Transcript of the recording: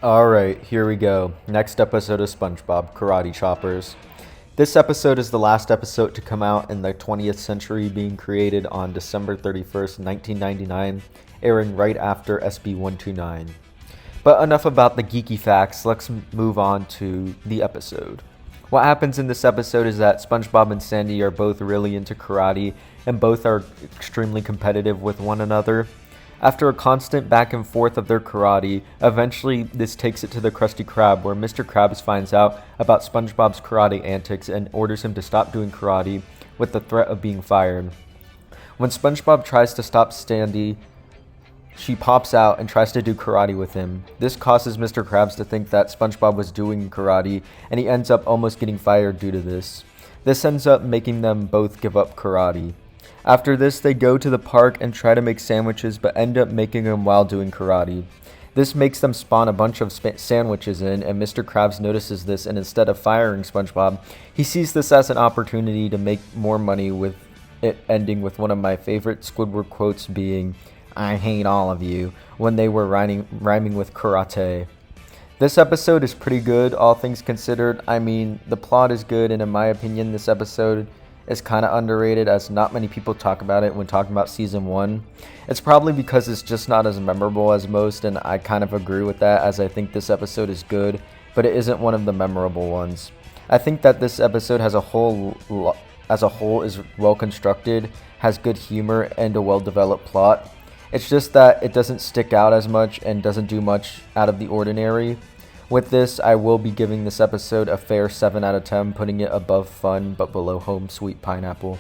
Alright, here we go. Next episode of SpongeBob Karate Choppers. This episode is the last episode to come out in the 20th century, being created on December 31st, 1999, airing right after SB 129. But enough about the geeky facts, let's move on to the episode. What happens in this episode is that SpongeBob and Sandy are both really into karate, and both are extremely competitive with one another. After a constant back and forth of their karate, eventually this takes it to the Krusty Krab, where Mr. Krabs finds out about SpongeBob's karate antics and orders him to stop doing karate with the threat of being fired. When SpongeBob tries to stop Sandy, she pops out and tries to do karate with him. This causes Mr. Krabs to think that SpongeBob was doing karate, and he ends up almost getting fired due to this. This ends up making them both give up karate. After this, they go to the park and try to make sandwiches, but end up making them while doing karate. This makes them spawn a bunch of sandwiches in, and Mr. Krabs notices this, and instead of firing SpongeBob, he sees this as an opportunity to make more money, with it ending with one of my favorite Squidward quotes being, "I hate all of you," when they were rhyming with karate. This episode is pretty good, all things considered. I mean, the plot is good, and in my opinion, this episode is kind of underrated, as not many people talk about it when talking about season 1. It's probably because it's just not as memorable as most, and I kind of agree with that, as I think this episode is good, but it isn't one of the memorable ones. I think that this episode as a whole is well constructed, has good humor, and a well developed plot. It's just that it doesn't stick out as much and doesn't do much out of the ordinary. With this, I will be giving this episode a fair 7 out of 10, putting it above Fun but below Home Sweet Pineapple.